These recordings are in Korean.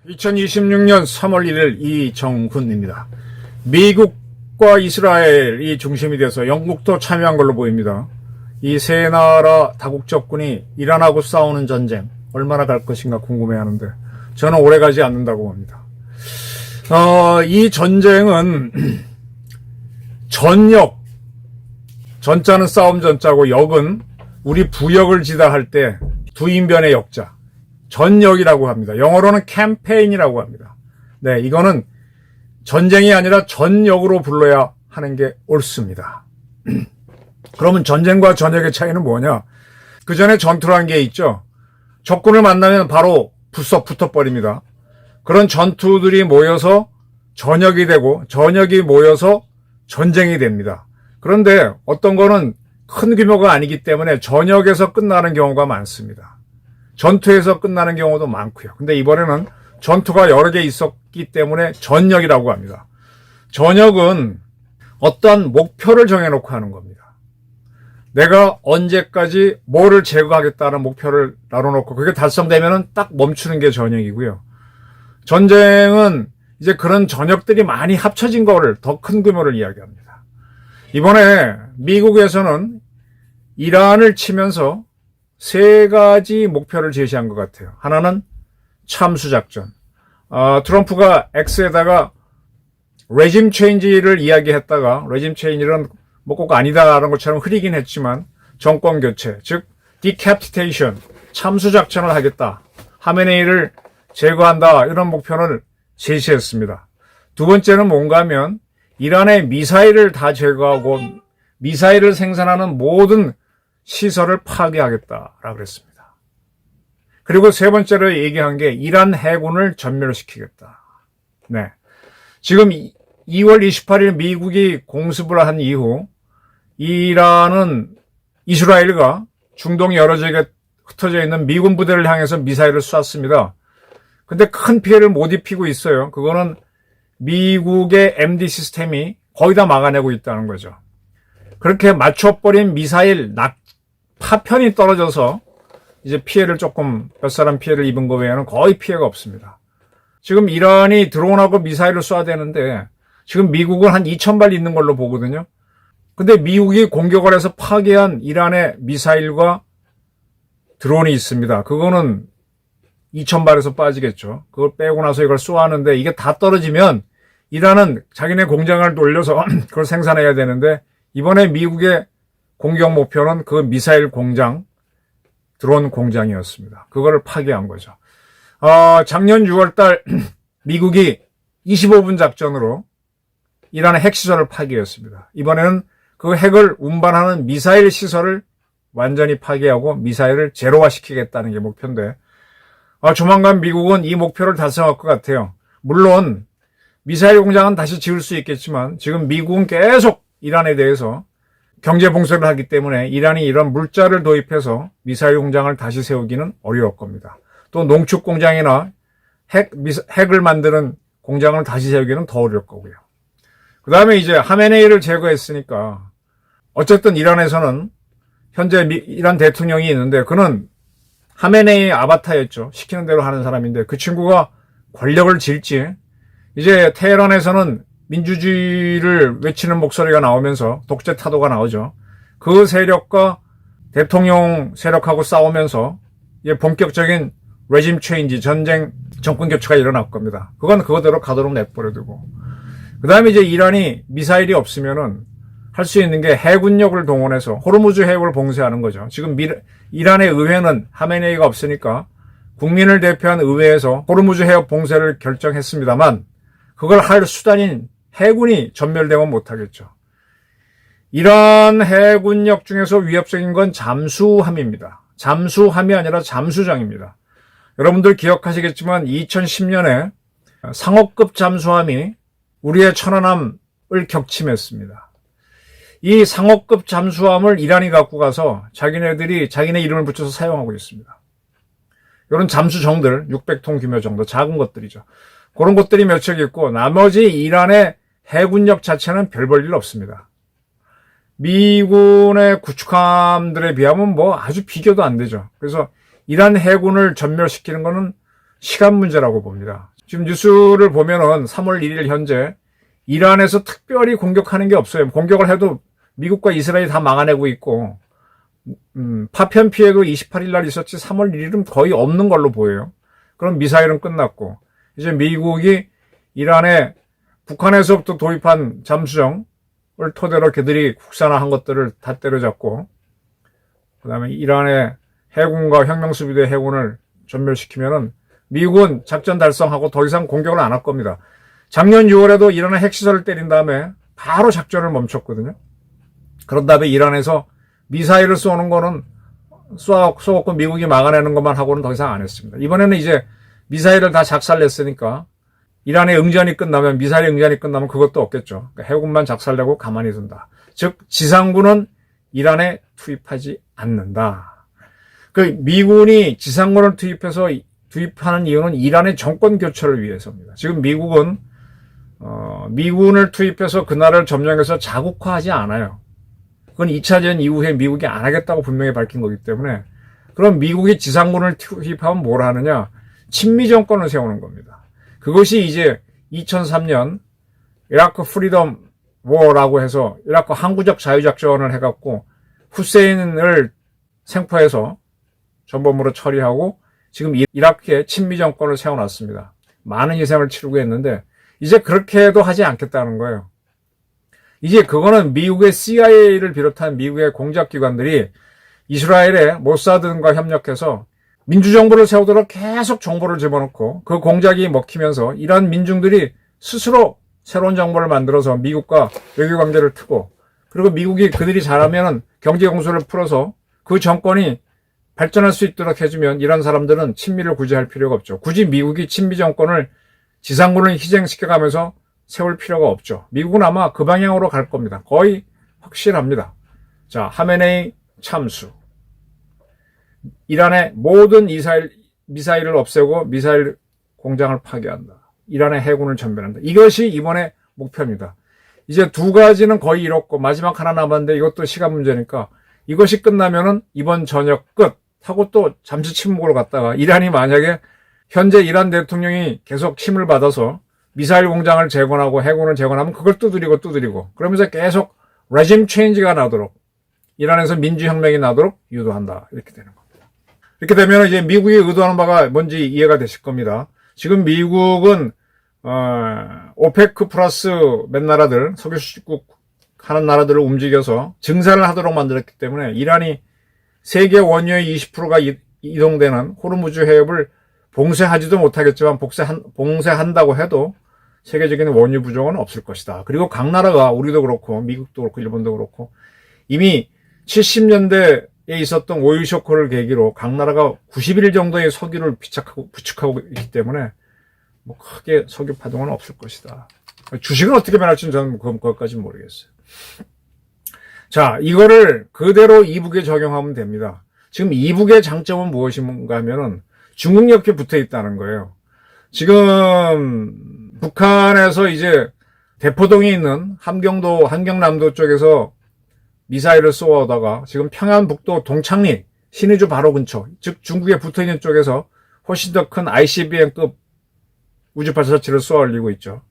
(2026년 3월 1일) 이정훈입니다. 미국과 이스라엘이 중심이 돼서 영국도 참여한 걸로 보입니다. 이 세 나라 다국적군이 이란하고 싸우는 전쟁 얼마나 갈 것인가 궁금해하는데 저는 오래 가지 않는다고 봅니다. 이 전쟁은 전역, 전자는 싸움 전자고 역은 우리 부역을 지다할 때 두인변의 역자, 전역이라고 합니다. 영어로는 캠페인이라고 합니다. 네, 이거는 전쟁이 아니라 전역으로 불러야 하는 게 옳습니다. 그러면 전쟁과 전역의 차이는 뭐냐? 그 전에 전투라는 게 있죠. 적군을 만나면 바로 불썩 붙어버립니다. 그런 전투들이 모여서 전역이 되고 전역이 모여서 전쟁이 됩니다. 그런데 어떤 거는 큰 규모가 아니기 때문에 전역에서 끝나는 경우가 많습니다. 전투에서 끝나는 경우도 많고요. 근데 이번에는 전투가 여러 개 있었기 때문에 전역이라고 합니다. 전역은 어떤 목표를 정해놓고 하는 겁니다. 내가 언제까지 뭐를 제거하겠다는 목표를 나눠놓고 그게 달성되면은 딱 멈추는 게 전역이고요. 전쟁은 이제 그런 전역들이 많이 합쳐진 거를 더 큰 규모를 이야기합니다. 이번에 미국에서는 이란을 치면서 세 가지 목표를 제시한 것 같아요. 하나는 참수작전. 트럼프가 X에다가 레짐 체인지를 이야기했다가 레짐 체인지는 뭐 꼭 아니다라는 것처럼 흐리긴 했지만 정권 교체, 즉 디캡티테이션, 참수작전을 하겠다. 하메네이를 제거한다. 이런 목표를 제시했습니다. 두 번째는 뭔가 하면 이란의 미사일을 다 제거하고 미사일을 생산하는 모든 시설을 파괴하겠다라고 그랬습니다. 그리고 세 번째로 얘기한 게 이란 해군을 전멸시키겠다. 네. 지금 2월 28일 미국이 공습을 한 이후 이란은 이스라엘과 중동 여러 지역에 흩어져 있는 미군 부대를 향해서 미사일을 쐈습니다. 근데 큰 피해를 못 입히고 있어요. 그거는 미국의 MD 시스템이 거의 다 막아내고 있다는 거죠. 그렇게 맞춰버린 미사일 파편이 떨어져서 이제 피해를 조금 몇 사람 피해를 입은 거 외에는 거의 피해가 없습니다. 지금 이란이 드론하고 미사일을 쏴야 되는데 지금 미국은 한 2,000발 있는 걸로 보거든요. 근데 미국이 공격을 해서 파괴한 이란의 미사일과 드론이 있습니다. 그거는 2,000발에서 빠지겠죠. 그걸 빼고 나서 이걸 쏘았는데 이게 다 떨어지면 이란은 자기네 공장을 돌려서 그걸 생산해야 되는데 이번에 미국의 공격 목표는 그 미사일 공장, 드론 공장이었습니다. 그거를 파괴한 거죠. 작년 6월달 미국이 25분 작전으로 이란의 핵시설을 파괴했습니다. 이번에는 그 핵을 운반하는 미사일 시설을 완전히 파괴하고 미사일을 제로화시키겠다는 게 목표인데 조만간 미국은 이 목표를 달성할 것 같아요. 물론 미사일 공장은 다시 지을 수 있겠지만 지금 미국은 계속 이란에 대해서 경제 봉쇄를 하기 때문에 이란이 이런 물자를 도입해서 미사일 공장을 다시 세우기는 어려울 겁니다. 또 농축 공장이나 핵을 만드는 공장을 다시 세우기는 더 어려울 거고요. 그 다음에 이제 하메네이를 제거했으니까 어쨌든 이란에서는 현재 이란 대통령이 있는데 그는 하메네이의 아바타였죠. 시키는 대로 하는 사람인데 그 친구가 권력을 쥘지 이제 테헤란에서는 민주주의를 외치는 목소리가 나오면서 독재 타도가 나오죠. 그 세력과 대통령 세력하고 싸우면서 이제 본격적인 레짐 체인지, 전쟁, 정권 교체가 일어날 겁니다. 그건 그거대로 가도록 내버려두고. 그 다음에 이제 이란이 미사일이 없으면은 할 수 있는 게 해군력을 동원해서 호르무즈 해역을 봉쇄하는 거죠. 지금 이란의 의회는 하메네이가 없으니까 국민을 대표한 의회에서 호르무즈 해역 봉쇄를 결정했습니다만 그걸 할 수단인 해군이 전멸되면 못하겠죠. 이란 해군력 중에서 위협적인 건 잠수함입니다. 잠수함이 아니라 잠수정입니다. 여러분들 기억하시겠지만 2010년에 상어급 잠수함이 우리의 천안함을 격침했습니다. 이 상어급 잠수함을 이란이 갖고 가서 자기네들이 자기네 이름을 붙여서 사용하고 있습니다. 이런 잠수정들 600톤 규모 정도 작은 것들이죠. 그런 것들이 몇 척 있고 나머지 이란의 해군력 자체는 별 볼 일 없습니다. 미군의 구축함들에 비하면 뭐 아주 비교도 안 되죠. 그래서 이란 해군을 전멸시키는 것은 시간 문제라고 봅니다. 지금 뉴스를 보면은 3월 1일 현재 이란에서 특별히 공격하는 게 없어요. 공격을 해도 미국과 이스라엘이 다 막아내고 있고 파편 피해도 28일 날 있었지 3월 1일은 거의 없는 걸로 보여요. 그럼 미사일은 끝났고 이제 미국이 이란에 북한에서부터 도입한 잠수정을 토대로 걔들이 국산화한 것들을 다 때려잡고 그다음에 이란의 해군과 혁명수비대 해군을 전멸시키면은 미국은 작전 달성하고 더 이상 공격을 안 할 겁니다. 작년 6월에도 이란의 핵시설을 때린 다음에 바로 작전을 멈췄거든요. 그런 다음에 이란에서 미사일을 쏘는 거는 쏘았고 미국이 막아내는 것만 하고는 더 이상 안 했습니다. 이번에는 이제 미사일을 다 작살냈으니까 이란의 응전이 끝나면 미사일 응전이 끝나면 그것도 없겠죠. 그러니까 해군만 작살내고 가만히 둔다. 즉 지상군은 이란에 투입하지 않는다. 그 미군이 지상군을 투입하는 이유는 이란의 정권 교체를 위해서입니다. 지금 미국은 미군을 투입해서 그 나라를 점령해서 자국화하지 않아요. 그건 2차전 이후에 미국이 안 하겠다고 분명히 밝힌 거기 때문에 그럼 미국이 지상군을 투입하면 뭘 하느냐? 친미 정권을 세우는 겁니다. 그것이 이제 2003년 이라크 프리덤 워라고 해서 이라크 항구적 자유작전을 해갖고 후세인을 생포해서 전범으로 처리하고 지금 이라크에 친미 정권을 세워놨습니다. 많은 희생을 치르고 했는데 이제 그렇게 해도 하지 않겠다는 거예요. 이제 그거는 미국의 CIA를 비롯한 미국의 공작기관들이 이스라엘의 모사드과 협력해서 민주정부를 세우도록 계속 정보를 집어넣고 그 공작이 먹히면서 이란 민중들이 스스로 새로운 정보를 만들어서 미국과 외교관계를 트고 그리고 미국이 그들이 잘하면 경제공수를 풀어서 그 정권이 발전할 수 있도록 해주면 이란 사람들은 친미를 굳이 할 필요가 없죠. 굳이 미국이 친미 정권을 지상군을 희생시켜가면서 세울 필요가 없죠. 미국은 아마 그 방향으로 갈 겁니다. 거의 확실합니다. 자, 하메네이 참수. 이란의 모든 미사일을 없애고 미사일 공장을 파괴한다. 이란의 해군을 전멸한다. 이것이 이번의 목표입니다. 이제 두 가지는 거의 이뤘고 마지막 하나 남았는데 이것도 시간 문제니까 이것이 끝나면은 이번 저녁 끝 하고 또 잠시 침묵으로 갔다가 이란이 만약에 현재 이란 대통령이 계속 힘을 받아서 미사일 공장을 재건하고 해군을 재건하면 그걸 두드리고 그러면서 계속 레짐 체인지가 나도록 이란에서 민주혁명이 나도록 유도한다. 이렇게 되는 겁니다. 이렇게 되면 이제 미국이 의도하는 바가 뭔지 이해가 되실 겁니다. 지금 미국은 오페크 플러스 몇 나라들 석유 수출국 하는 나라들을 움직여서 증산을 하도록 만들었기 때문에 이란이 세계 원유의 20%가 이동되는 호르무즈 해협을 봉쇄하지도 못하겠지만 봉쇄한다고 해도 세계적인 원유 부족은 없을 것이다. 그리고 각 나라가 우리도 그렇고 미국도 그렇고 일본도 그렇고 이미 70년대에 있었던 오일 쇼크를 계기로 각 나라가 90일 정도의 석유를 부축하고 있기 때문에 뭐 크게 석유 파동은 없을 것이다. 주식은 어떻게 변할지는 저는 그것까지는 모르겠어요. 자, 이거를 그대로 이북에 적용하면 됩니다. 지금 이북의 장점은 무엇인가 하면은 중국 옆에 붙어 있다는 거예요. 지금 북한에서 이제 대포동에 있는 함경남도 쪽에서 미사일을 쏘아오다가 지금 평안북도 동창리 신의주 바로 근처, 즉 중국에 붙어 있는 쪽에서 훨씬 더 큰 ICBM급 우주발사체를 쏘아 올리고 있죠.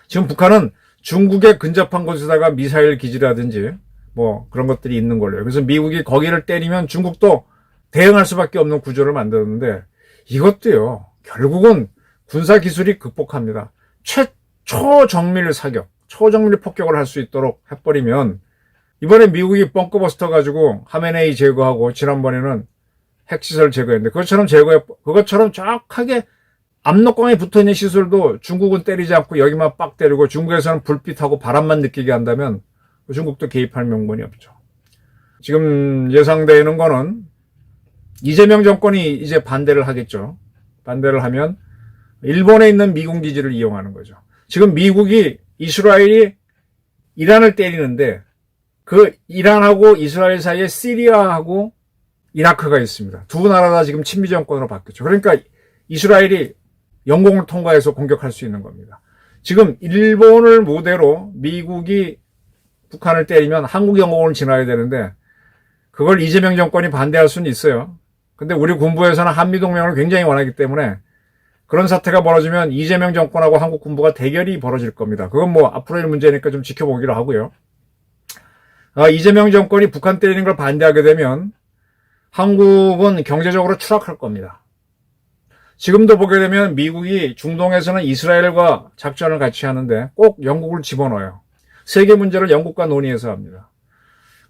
지금 북한은 중국에 근접한 곳에다가 미사일 기지라든지 뭐 그런 것들이 있는 걸로요. 그래서 미국이 거기를 때리면 중국도 대응할 수밖에 없는 구조를 만들었는데 이것도요. 결국은 군사기술이 극복합니다. 초정밀 사격, 초정밀 폭격을 할 수 있도록 해버리면 이번에 미국이 벙커버스터 가지고 하메네이 제거하고 지난번에는 핵시설 제거했는데 그것처럼 정확하게 압록강에 붙어있는 시설도 중국은 때리지 않고 여기만 빡 때리고 중국에서는 불빛하고 바람만 느끼게 한다면 중국도 개입할 명분이 없죠. 지금 예상되는 거는 이재명 정권이 이제 반대를 하겠죠. 반대를 하면 일본에 있는 미군 기지를 이용하는 거죠. 지금 미국이 이스라엘이 이란을 때리는데 그 이란하고 이스라엘 사이에 시리아하고 이라크가 있습니다. 두 나라가 지금 친미 정권으로 바뀌었죠. 그러니까 이스라엘이 영공을 통과해서 공격할 수 있는 겁니다. 지금 일본을 모델로 미국이 북한을 때리면 한국 영공을 지나야 되는데 그걸 이재명 정권이 반대할 수는 있어요. 근데 우리 군부에서는 한미동맹을 굉장히 원하기 때문에 그런 사태가 벌어지면 이재명 정권하고 한국 군부가 대결이 벌어질 겁니다. 그건 뭐 앞으로의 문제니까 좀 지켜보기로 하고요. 이재명 정권이 북한 때리는 걸 반대하게 되면 한국은 경제적으로 추락할 겁니다. 지금도 보게 되면 미국이 중동에서는 이스라엘과 작전을 같이 하는데 꼭 영국을 집어넣어요. 세계 문제를 영국과 논의해서 합니다.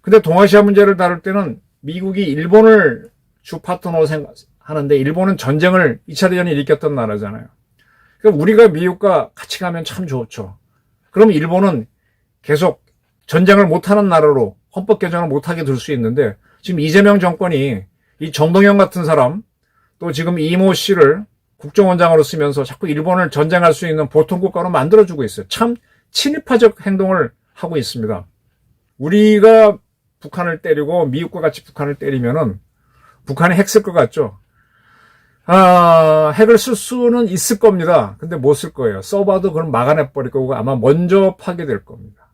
근데 동아시아 문제를 다룰 때는 미국이 일본을 주 파트너로 생각하는데 일본은 전쟁을 2차 대전을 일으켰던 나라잖아요. 그러니까 우리가 미국과 같이 가면 참 좋죠. 그럼 일본은 계속 전쟁을 못하는 나라로 헌법 개정을 못하게 둘 수 있는데 지금 이재명 정권이 이 정동영 같은 사람 또 지금 이모 씨를 국정원장으로 쓰면서 자꾸 일본을 전쟁할 수 있는 보통국가로 만들어주고 있어요. 참 친일파적 행동을 하고 있습니다. 우리가 북한을 때리고 미국과 같이 북한을 때리면은 북한이 핵 쓸 것 같죠? 핵을 쓸 수는 있을 겁니다. 근데 못 쓸 거예요. 써봐도 그걸 막아내버릴 거고 아마 먼저 파괴될 겁니다.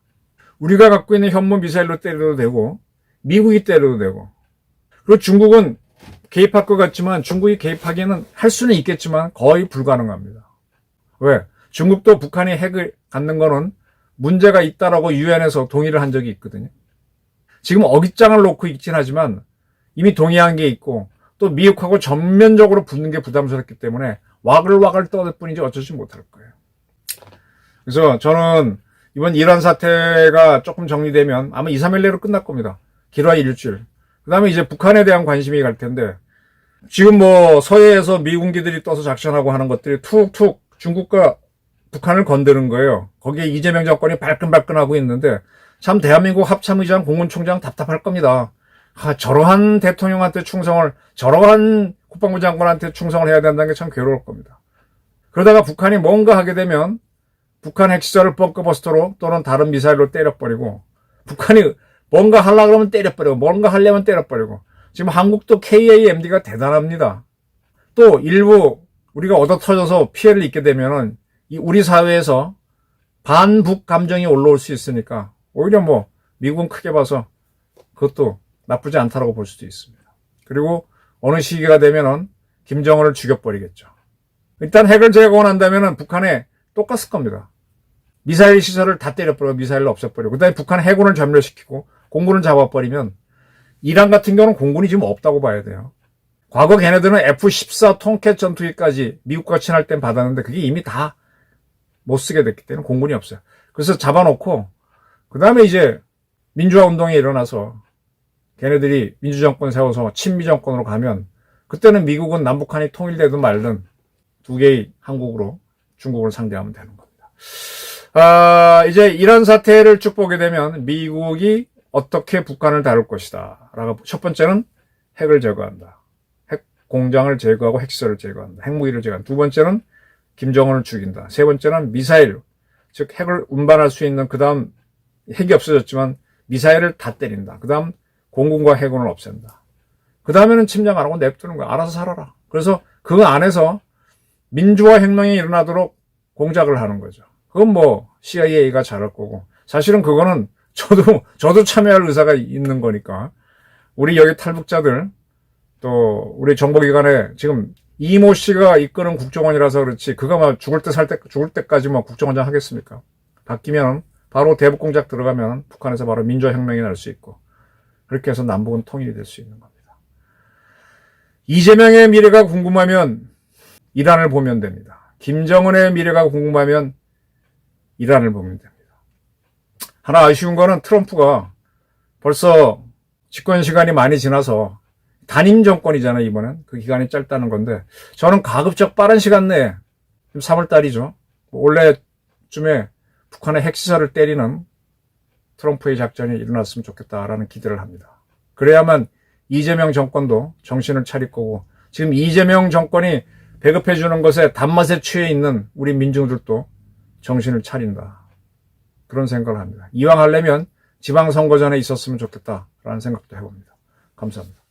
우리가 갖고 있는 현무 미사일로 때려도 되고 미국이 때려도 되고 그리고 중국은 개입할 것 같지만 중국이 개입하기에는 할 수는 있겠지만 거의 불가능합니다. 왜? 중국도 북한이 핵을 갖는 거는 문제가 있다라고 유엔에서 동의를 한 적이 있거든요. 지금 어깃장을 놓고 있긴 하지만 이미 동의한 게 있고 또 미국하고 전면적으로 붙는 게 부담스럽기 때문에 와글와글 떠들 뿐이지 어쩌지 못할 거예요. 그래서 저는 이번 이란 사태가 조금 정리되면 아마 2, 3일 내로 끝날 겁니다. 길어야 일주일. 그 다음에 이제 북한에 대한 관심이 갈 텐데 지금 뭐 서해에서 미군기들이 떠서 작전하고 하는 것들이 툭툭 중국과 북한을 건드는 거예요. 거기에 이재명 정권이 발끈발끈하고 있는데 참 대한민국 합참의장 공군총장 답답할 겁니다. 저러한 대통령한테 충성을 저러한 국방부 장관한테 충성을 해야 된다는 게 참 괴로울 겁니다. 그러다가 북한이 뭔가 하게 되면 북한 핵시설을 벙커버스터로 또는 다른 미사일로 때려버리고 북한이 뭔가 하려고 그러면 때려버리고 뭔가 하려면 때려버리고 지금 한국도 KAMD가 대단합니다. 또 일부 우리가 얻어터져서 피해를 입게 되면은 우리 사회에서 반북 감정이 올라올 수 있으니까 오히려 뭐 미국은 크게 봐서 그것도 나쁘지 않다라고 볼 수도 있습니다. 그리고 어느 시기가 되면은 김정은을 죽여버리겠죠. 일단 핵을 제거한다면은 북한에 똑같을 겁니다. 미사일 시설을 다 때려버리고 미사일을 없애버리고 그다음에 북한 해군을 전멸시키고 공군을 잡아버리면 이란 같은 경우는 공군이 지금 없다고 봐야 돼요. 과거 걔네들은 F-14 통캣 전투기까지 미국과 친할 땐 받았는데 그게 이미 다 못 쓰게 됐기 때문에 공군이 없어요. 그래서 잡아놓고 그 다음에 이제 민주화 운동이 일어나서 걔네들이 민주정권 세워서 친미정권으로 가면 그때는 미국은 남북한이 통일되든 말든 두 개의 한국으로 중국을 상대하면 되는 겁니다. 이제 이런 사태를 쭉 보게 되면 미국이 어떻게 북한을 다룰 것이다. 라고 첫 번째는 핵을 제거한다. 핵 공장을 제거하고 핵시설을 제거한다. 핵무기를 제거한다. 두 번째는 김정은을 죽인다. 세 번째는 미사일, 즉 핵을 운반할 수 있는 그 다음 핵이 없어졌지만 미사일을 다 때린다. 그 다음 공군과 해군을 없앤다. 그 다음에는 침략 안 하고 냅두는 거야. 알아서 살아라. 그래서 그 안에서 민주화 혁명이 일어나도록 공작을 하는 거죠. 그건 뭐 CIA가 잘할 거고 사실은 그거는 저도 참여할 의사가 있는 거니까 우리 여기 탈북자들 또 우리 정보기관에 지금 이모 씨가 이끄는 국정원이라서 그렇지 그가 막 죽을 때까지 뭐 국정원장 하겠습니까? 바뀌면 바로 대북 공작 들어가면 북한에서 바로 민주화 혁명이 날 수 있고 그렇게 해서 남북은 통일이 될 수 있는 겁니다. 이재명의 미래가 궁금하면 이란을 보면 됩니다. 김정은의 미래가 궁금하면 이란을 보면 됩니다. 하나 아쉬운 거는 트럼프가 벌써 집권 시간이 많이 지나서 단임 정권이잖아요, 이번엔. 그 기간이 짧다는 건데, 저는 가급적 빠른 시간 내에, 3월 달이죠. 올해쯤에 북한의 핵시설을 때리는 트럼프의 작전이 일어났으면 좋겠다라는 기대를 합니다. 그래야만 이재명 정권도 정신을 차릴 거고, 지금 이재명 정권이 배급해주는 것에 단맛에 취해 있는 우리 민중들도 정신을 차린다. 그런 생각을 합니다. 이왕 하려면 지방선거 전에 있었으면 좋겠다라는 생각도 해봅니다. 감사합니다.